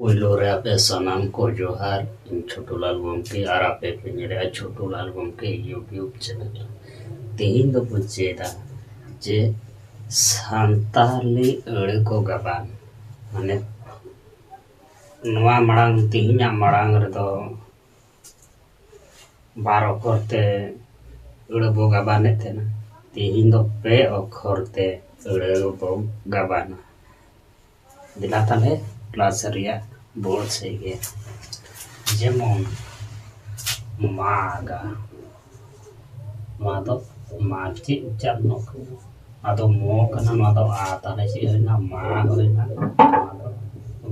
Uilore ape sanam ko johar ᱤᱧ ᱪᱷᱳᱴᱩᱞᱟᱞ ᱜᱚᱢᱠᱮ ᱟᱨ ᱟᱯᱮ ᱯᱮ ᱧᱮᱞᱮᱜᱼᱟ ᱪᱷᱳᱴᱩᱞᱟᱞ ᱜᱚᱢᱠᱮ ᱤᱭᱩᱴᱩᱵᱽ ᱪᱮᱱᱮᱞ᱾ ᱛᱮᱦᱮᱧ ᱫᱚᱵᱚ ᱪᱮᱫᱟ ᱡᱮ ᱥᱟᱱᱛᱟᱞᱤ ᱟᱹᱲᱟᱹ ᱠᱚ ᱜᱟᱵᱟᱱ ᱢᱟᱱᱮ ᱱᱚᱣᱟ ᱢᱟᱲᱟᱝ ᱛᱮᱦᱮᱧᱟᱜ ᱢᱟᱲᱟᱝ ᱨᱮᱫᱚ ᱵᱟᱨ ᱚᱠᱷᱚᱨ ᱛᱮ ᱟᱹᱲᱟᱹ ᱵᱚ ᱜᱟᱵᱟᱱᱮᱫ ᱛᱟᱦᱮᱱᱟ᱾ ᱛᱮᱦᱮᱧ ᱫᱚ ᱯᱮ ᱚᱠᱷᱚᱨ ᱛᱮ ᱟᱹᱲᱟᱹ ᱵᱚ ᱜᱟᱵᱟᱱᱟ᱾ ᱫᱮᱞᱟ ᱛᱟᱦᱞᱮ ᱠᱞᱟᱥ ᱨᱮᱭᱟᱜ ᱵᱳᱲ ᱥᱮᱫ ᱜᱮ᱾ ᱡᱮᱢᱚᱱ ᱢᱟᱜᱟ, ᱱᱚᱣᱟ ᱫᱚ ᱢᱟᱜ ᱪᱮᱫ ᱩᱪᱪᱟᱨᱚᱱᱚᱜ ᱠᱟᱱᱟ? ᱟᱫᱚ ᱢᱚ ᱠᱟᱱᱟ, ᱱᱚᱣᱟ ᱫᱚ ᱟ, ᱛᱟᱦᱞᱮ ᱪᱮᱫ ᱦᱩᱭᱱᱟ? ᱢᱟ ᱦᱩᱭᱱᱟ, ᱱᱚᱣᱟ ᱫᱚ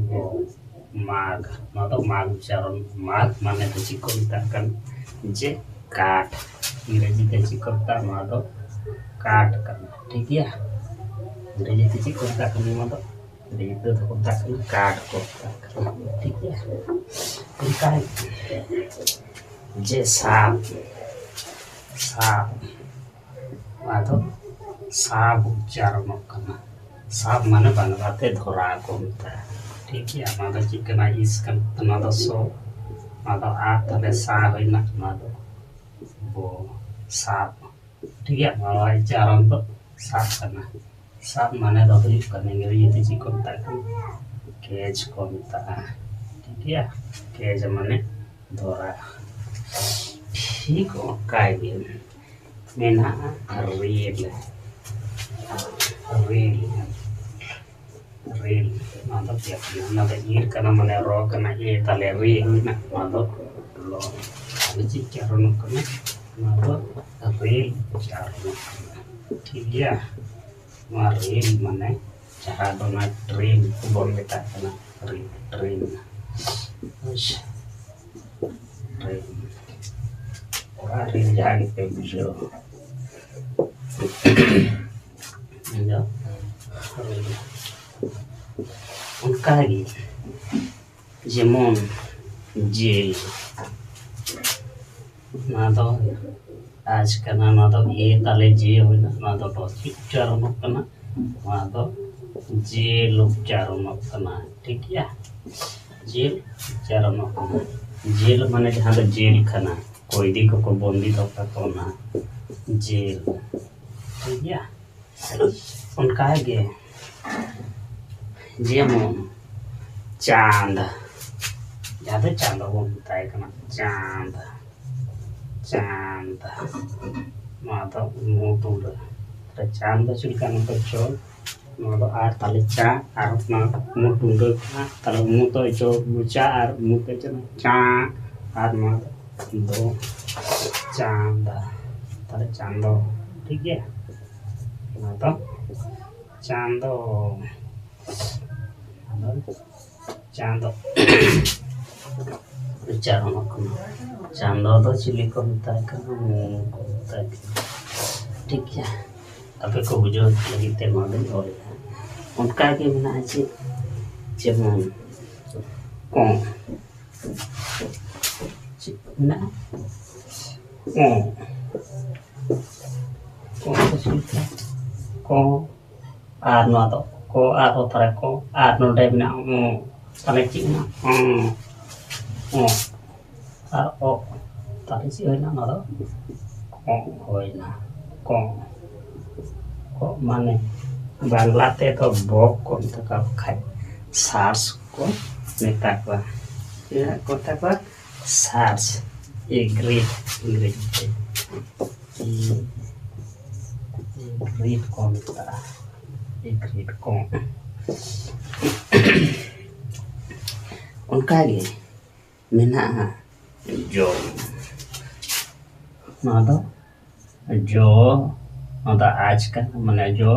ᱜᱚ, মাঘ, নয়তো মাঘ উচ্চারণ। মাঘ মানে তো চি কো মেতাগ কানা যে কাঠ, ইংরেজিতে চি কো মেতাগ নয় তো কাঠ কানা, ঠিক গᱮᱭᱟ। ইংরেজিতে চি কো মেতাগ কানা নয় তো ইংরেজিতে ᱫᱚ ᱠᱚ ᱢᱮᱛᱟᱜ ᱠᱟᱱᱟ ᱠᱟঠ ᱠᱚ ᱢᱮᱛᱟᱜ ᱠᱟᱱᱟ, ᱴᱷᱤᱠ ᱜᱮᱭᱟ। ᱚᱱᱠᱟ ᱡᱮ ᱥᱟᱵ, ᱥᱟᱵ ᱱᱚᱣᱟ ᱫᱚ ᱥᱟᱵ ᱩচ্চারণᱚᱜ ᱠᱟᱱᱟ। ᱥᱟᱵ ᱢᱟᱱᱮ ᱵᱟᱝᱞᱟᱛᱮ ᱫᱷᱚᱨᱟᱣ ᱠᱚ ᱢᱮᱛᱟᱜᱼᱟ, ᱴᱷᱤक ᱜᱮᱭᱟ। ᱱᱚᱣᱟ ᱫᱚ ᱪᱮᱫ ᱠᱟᱱᱟ? ᱤᱥ ᱠᱟᱱᱟ, ᱱᱚᱣᱟ ᱫᱚ ᱥᱚ, ᱱᱚᱣᱟ ᱫᱚ ᱟ, ᱛᱟᱦᱞᱮ ᱥᱟ ᱦᱩᱭᱱᱟ, ᱱᱚᱣᱟ ᱫᱚ ᱵᱚ, ᱥᱟᱵ, ᱴᱷᱤक ᱜᱮᱭᱟ। ᱱᱚᱣᱟ ᱩচ্চারণ ᱫᱚ ᱥᱟᱵ ᱠᱟᱱᱟ। ᱥᱟᱵ ᱢᱟᱱᱮ ᱫᱚ ᱦᱩᱭᱩᱜ ᱠᱟᱱᱟ ᱤᱝᱨᱮজিতে ᱪᱮᱫ ᱠᱚ ᱢᱮᱛᱟᱜ ᱠᱟᱱᱟ? কেজ को মেতাগᱼᱟ, ঠিক গᱮᱭᱟ। কেজ মানে ধরা। ঠিক অনকা ᱜᱮ ᱢᱮᱱᱟᱜᱼᱟ ᱨᱮᱞ, ᱨᱮᱞ, ᱨᱮᱞ, ᱱᱚᱣᱟ ᱫᱚ ᱪᱮᱫ ᱠᱟᱱᱟ? ᱱᱚᱣᱟ ᱫᱚ ᱤᱨ ᱠᱟᱱᱟ, ᱢᱟᱱᱮ ᱨᱚ ᱠᱟᱱᱟ, ᱮ ᱛᱟᱦᱞᱮ ᱨᱮ ᱦᱩᱭᱱᱟ, ᱱᱚᱣᱟ ᱫᱚ ᱞᱚ, ᱛᱟᱦᱞᱮ ᱪᱮᱫ ᱩচ্চারণᱚᱜ ᱠᱟᱱᱟ? ᱱᱚᱣᱟ ᱫᱚ ᱨᱮᱞ উচ্চারণᱚᱜ ᱠᱟᱱᱟ, ᱴᱷᱤক ᱜᱮᱭᱟ। ᱱᱚᱣᱟ ᱨᱮᱞ ᱢᱟᱱᱮ ᱡᱟᱦᱟᱸ ᱫᱚ ᱚᱱᱟ ᱴᱨᱮᱱ ᱵᱚᱱ ᱢᱮᱛᱟᱜ ᱠᱟᱱᱟ, ᱨᱮᱞ, ᱴᱨᱮᱱ, ᱟᱪᱪᱷᱟ, ᱴᱨᱮᱱ, ᱚᱲᱟᱜ ᱨᱮ ᱡᱟᱦᱟᱸ ᱜᱮᱯᱮ ᱵᱩᱡᱷᱟᱹᱣ ᱤᱧᱫᱚ ᱨᱮᱞ। ᱚᱱᱠᱟᱜᱮ ᱡᱮᱢᱚᱱ ᱡᱮᱞ, ᱱᱚᱣᱟ ᱫᱚ আজ কানা, নওয়া দো এ তালে যে হইনা, নওয়া দো ড চি উচ্চারণᱚᱜ কানা, নওয়া দো জেল উচ্চারণᱚᱜ কানা, ঠিক গᱮᱭᱟ। জেল উচ্চারণᱚᱜ কানা। জেল মানে ᱡᱟᱦᱟᱸ ᱫᱚ ᱡেল ᱠᱟᱱᱟ, ᱠᱚᱭᱫᱤ ᱠᱚᱠᱚ ᱵᱚᱱᱫᱤ ᱫᱚᱦᱚ ᱠᱟᱠᱚ ᱚᱱᱟ ᱡেল, ᱴᱷᱤক ᱜᱮᱭᱟ। ᱚᱱᱠᱟᱜᱮ ᱡᱮᱢᱚᱱ চাঁদ, ᱡᱟᱦᱟᱸ ᱫᱚ ᱪᱟᱸᱫᱚ ᱵᱚᱱ ᱢᱮᱛᱟᱭ ᱠᱟᱱᱟ, চাঁদ, চাঁদ, নওয়া ᱫᱚ মু তুলে, চাঁদ ᱫᱚ ᱪᱮᱫ ᱞᱮᱠᱟ? ᱱᱚᱝᱠᱟ ᱪᱚ, ᱱᱚᱣᱟ ᱫᱚ ᱟᱨ ᱛᱟᱦᱞᱮ ᱪᱟ, ᱟᱨ ᱱᱚᱣᱟ ᱢᱩ ᱴᱩᱰᱟᱹ ᱠᱟᱱᱟ, ᱛᱟᱦᱞᱮ ᱢᱩ ᱛᱚ ᱪᱚ ᱢᱩᱪᱟ, ᱟᱨ ᱢᱩ ᱛᱚ ᱪᱚ ᱪᱟ, ᱟᱨ ᱱᱚᱣᱟ ᱫᱚ চাঁদ, তাহলে চাঁদো, ঠিক গেয়া। নওয়া ᱫᱚ চাঁদো, চাঁদো উচ্চারণᱚᱜ ᱠᱟᱱᱟ। চাঁদো ᱫᱚ ᱪᱤᱞᱤ ᱠᱚ ᱢᱮᱛᱟᱭ ᱠᱟᱱᱟ? ᱢᱩ ᱠᱚ ᱢᱮᱛᱟᱭ ᱠᱟᱱᱟ, ᱴᱷᱤक ᱜᱮᱭᱟ। ᱟᱯᱮ ᱠᱚ ᱵᱩᱡᱷᱟᱹᱣ ᱞᱟᱹᱜᱤᱫ ᱛᱮ ᱱᱚᱣᱟ ᱫᱚᱧ ᱚᱞᱮᱜᱼᱟ। ᱚᱱᱠᱟᱜᱮ ᱢᱮᱱᱟᱜᱼᱟ ᱪᱮᱫ? ᱡᱮᱢᱚᱱ ᱠᱚᱸᱜ, ᱪᱮᱫ ᱢᱮᱱᱟᱜᱼᱟ? ᱠᱚᱸᱜ, ᱠᱚᱸᱜ ᱫᱚ ᱪᱮᱫ ᱞᱮᱠᱟ? ᱠᱚᱸᱜ, ᱟᱨ ᱱᱚᱣᱟ ᱫᱚ ᱠᱚ, ᱟᱨ ᱛᱟᱦᱞᱮ ᱠᱚᱸᱜ, ᱟᱨ ᱱᱚᱰᱮ ᱢᱮᱱᱟᱜᱼᱟ ᱛᱟᱦᱞᱮ ᱪᱮᱫ ᱢᱮᱱᱟᱜᱼᱟ? ᱚᱸᱜ, ᱟᱨ ᱚᱜ, তাহলে ᱪᱮᱫ ᱦᱩᱭᱱᱟ? ᱱᱚᱣᱟ ᱫᱚ ᱠᱚᱸᱜ ᱦᱩᱭᱱᱟ, ᱠᱚᱸᱜ। ᱠᱚᱸᱜ ᱢᱟᱱᱮ বাংলা তেতো বক को মেতা কওয়া, খায় সার্স को মেতা কওয়া, এরা को মেতা কওয়া সার্স, এ গ্রেড ইংরেজিতে, গ্রেড को মেতা, এ গ্রেড কঁᱜ। ᱚᱱᱠᱟᱜᱮ ᱢᱮᱱᱟᱜᱼᱟ ᱡᱚ, ᱱᱚᱣᱟ ᱫᱚ ᱡᱚ, ᱱᱚᱣᱟ ᱫᱚ আজ ᱠᱟᱱᱟ, ᱢᱟᱱে ᱡᱚ,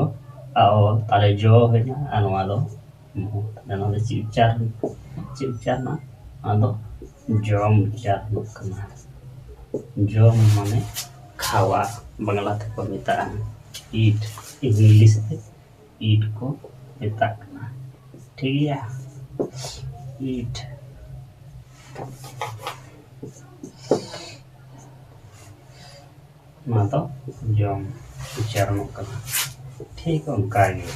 তাহলে ᱡᱚ হইনা, আর নওয়া ᱫᱚ ᱢᱩ, তাহলে নওয়া ᱫᱚ ᱪᱮᱫ উচ্চারণ? ᱪᱮᱫ উচ্চারণᱟ? নওয়া ᱫᱚ ᱡᱚᱢ উচ্চারণᱚᱜ ᱠᱟᱱᱟ। ᱡᱚᱢ ᱢᱟᱱᱮ খাওয়া, বাংলা ᱛᱮᱠᱚ ᱢᱮᱛᱟᱜᱼᱟ ইট, ইংলিশ তে ইট को মেতাগ ᱠᱟᱱᱟ, ᱴᱷᱤᱠ ᱜᱮᱭᱟ। ইট, ᱱᱚᱣᱟ ᱫᱚ ᱡᱚᱢ উচ্চারণᱚᱜ ᱠᱟᱱᱟ, ᱴᱷᱤᱠ ᱚᱱᱠᱟᱜᱮ।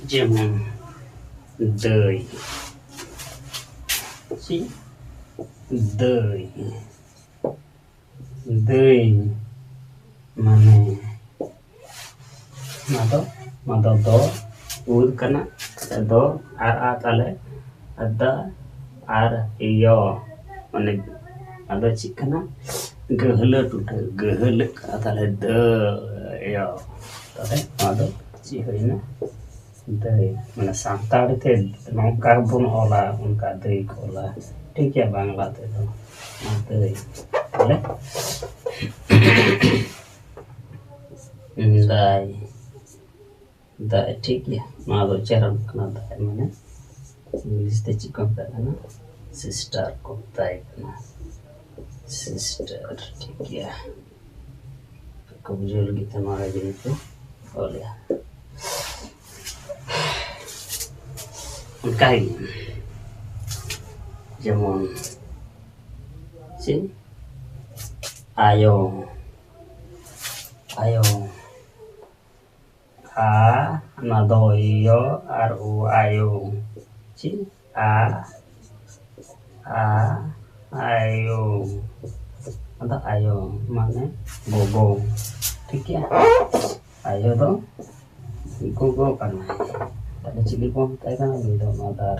যেমন dơi si dơi dơi mane mado do ud kana do ar a tale ada ar iyo mane ada cikana gehele tuta gehele tale de yo tale mado ci hoina दही मैंने सांताड़ थे नौका बुन होला उनका दही खोला ठीक है बांग्ला थे तो दही बोले दाई दाई ठीक है ना दो चरण कना दाई मैंने इंग्लिश ते चिकन ना सिस्टर को दाई कना सिस्टर ठीक है कबूल गीत हमारे दिन पे बोलिया Kain Jamon si ayo a nadoyo aru ayo si ayo ada ayo mana gogo ठीक है ayo तो gogo करना है ada cili pun tay kan ini do mother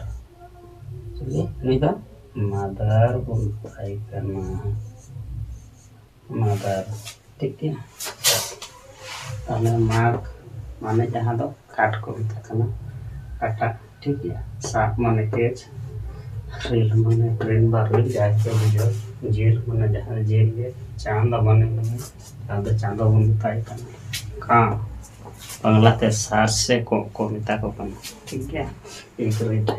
cili ini kan mother pun tay karena mother ठीक है karena mak mana jahan do kat ko kita karena kata ठीक है साथ mana तेज रेल mana ट्रेन बार जाके बुझो jail mana jahan jail के चांद बने चांद चांद बन tay karena कहाँ बांग्ला ते सार से को मिता को कम ठीक है एक रेट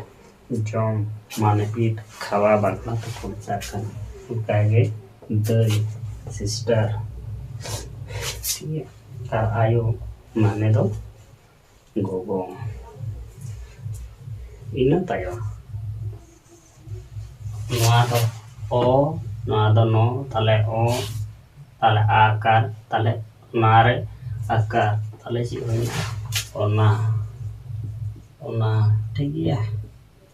जॉम माने पीट खावा बांग्ला तो को मिता कन उकागे दही सिस्टर ठीक है ता आयो माने दो Gogo ina tayo nuado o nuado no tale o tale akar tale nare akar tale si ona ठीक है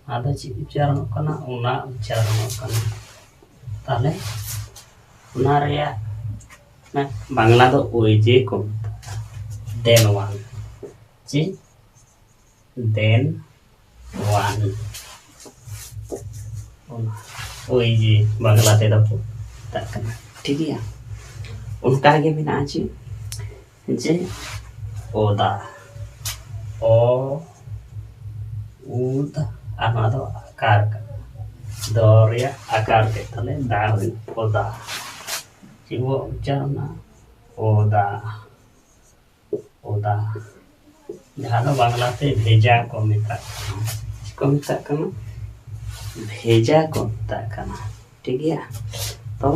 ada si bicara kana ona bicara kana tale ona rea na bangla do oi je ko then one ji then one ona oi je bangla te do tak kana ठीक है उनका आगे भी ना जी जे oda o ud amado akar doria akar ke tale darin oda jiwo ucapna oda jahano bangla te bheja ko meta kana bheja ko meta kana ठीक है तो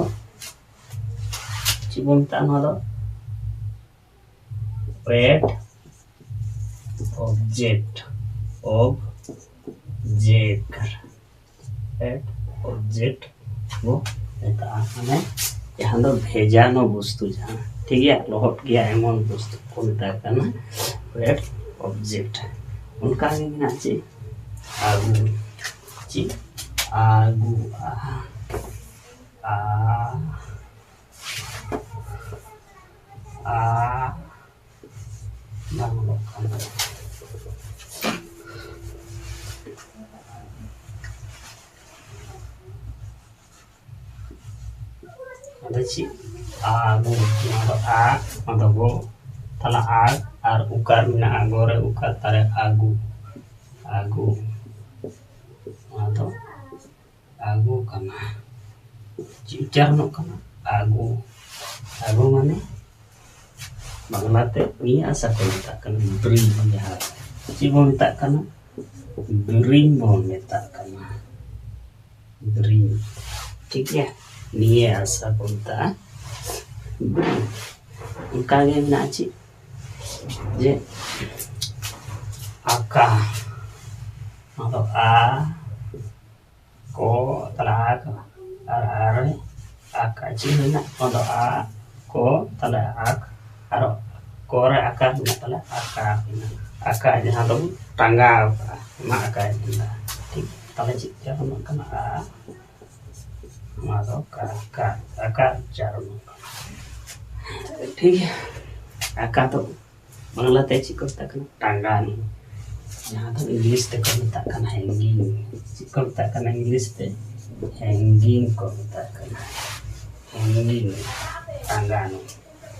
jiwo meta no word object वो মানে यहाँ तो भेजा नो वस्तु जहाँ ठीक है लोहट गया एमन वस्तु को मिता करना word object उनका आगे में नाचे आगु ची आगु ada si agu atau go tala ar ukar mina agore ukar tare agu atau agu kana cicar no kana agu mana bangla te ni asa ko minta kana beri ya si mo minta kana beri mo minta kana beri ठीक है ni asa ko minta beri uka ge naci je aka atau ko tala ar aka cina atau ko tala aro kore akar tala aka aka jahang do tangga ma aka inda ठीक तले चिक्का कना मारो का चारो ठीक है आका तो बांग्ला ते चिको तकन टांगा जहाँ तो इंग्लिश ते को मिता कना हैंगिंग चिको मिता कना इंग्लिश ते हैंगिंग को मिता कना हैंगिंग टांगा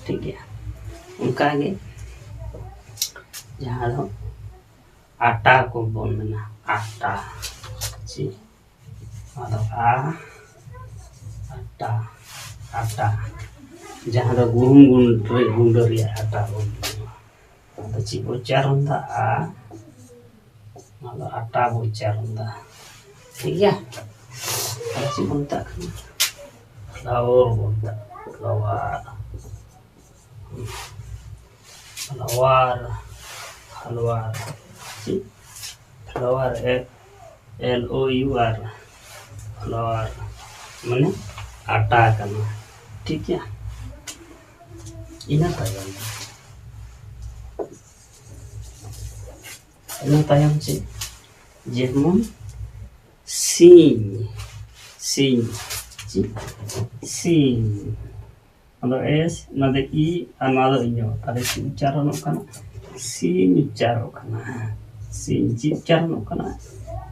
ठीक है उनका आगे जहाँ तो आटा को बोलना आटा जी मतलब आटा आटा जहाँ तो गुहूम गुंडरी आटा बोलना तो ची उच्चारण था मतलब आटा उच्चारण था ठीक है ची बोलता फ्लावर बोलता फ्लावर फ्लावर हलवार जी फ्लावर LOUR फ्लावर माने आटा करना ठीक है ina tayang sih Jerman sing ada s ada i ada inyo ada bicara no kana sing bicara kana sing bicara no kana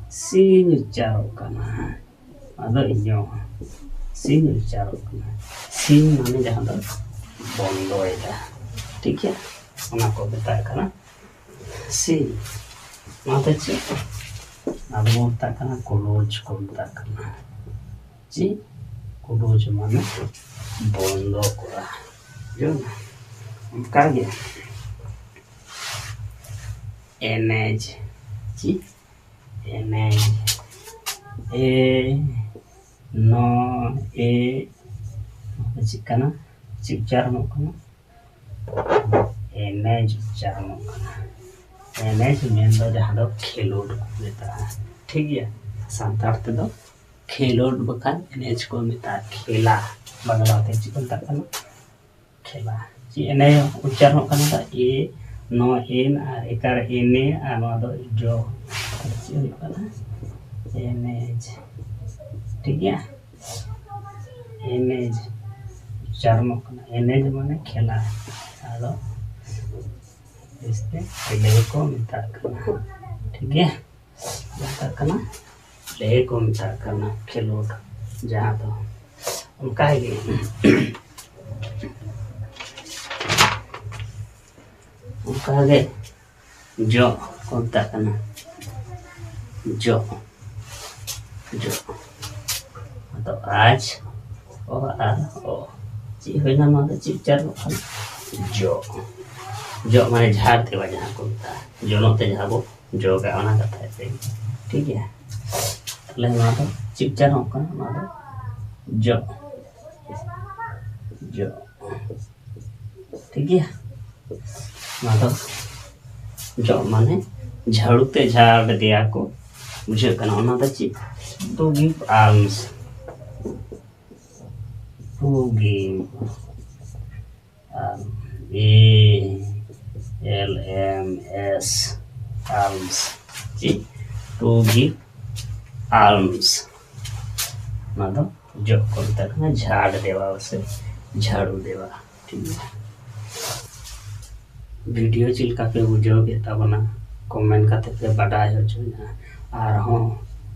sing bicara kana ada inyo sing bicara kana sing mane jahan do bondo এটা ঠিক है ওনা को बताया kana sing mata ci अब बोलता kana close को बताया kana जी close माने bondo kora जो कर गया energy जी energy e no e kana चिपचार नोकना एनर्जी चार नोकना एनर्जी में दो जहाँ दो खेलोड देता है ठीक है सांतार ते दो खेलोड बकान एनर्जी को मिता खेला बांग्ला ते चिकन तक ना खेला जी एनर्जी उच्चार नोकना था ए नो एन आर एकार एने आर नो दो जो चिकन ना एनर्जी ठीक है एनर्जी चारों एनर्जी माने खेला आदो इसते ले को मिता करना ठीक है मिता करना ले को मिता करना खेलोड जहाँ तो उनका है उनका है जो को मिता करना जो तो आज और जी होना माने चिपचार जो माने झाड़ थे जहाँ को जो नोते जहाँ वो जो का आना करता है ठीक है ले मानो चिपचार होगा मानो जो ठीक है मानो जो माने झाड़ू ते झाड़ दिया को मुझे करना था ची तो give arms to give ALMS arms जी to give arms मतलब जो करता है ना झाड़ देवा उसे झाड़ू देवा ठीक है वीडियो चिल्का पे बुझोगे तब ना कमेंट करते पे बढ़ाए हो जो ना आ रहा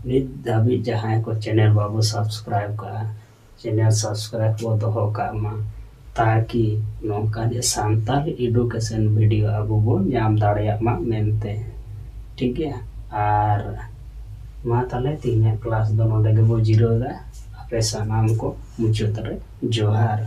नित दबी जहाँ को चैनल बाबू सब्सक्राइब का चैनल सब्सक्राइब को दोहो का मा ताकि नौका जे सांताल एडुकेशन वीडियो अब बो नाम दाड़िया मा मेनते ठीक है और मा ताले तीन क्लास दो नोडे गबो जीरो दा आपे सानाम को मुचुत रे जोहार।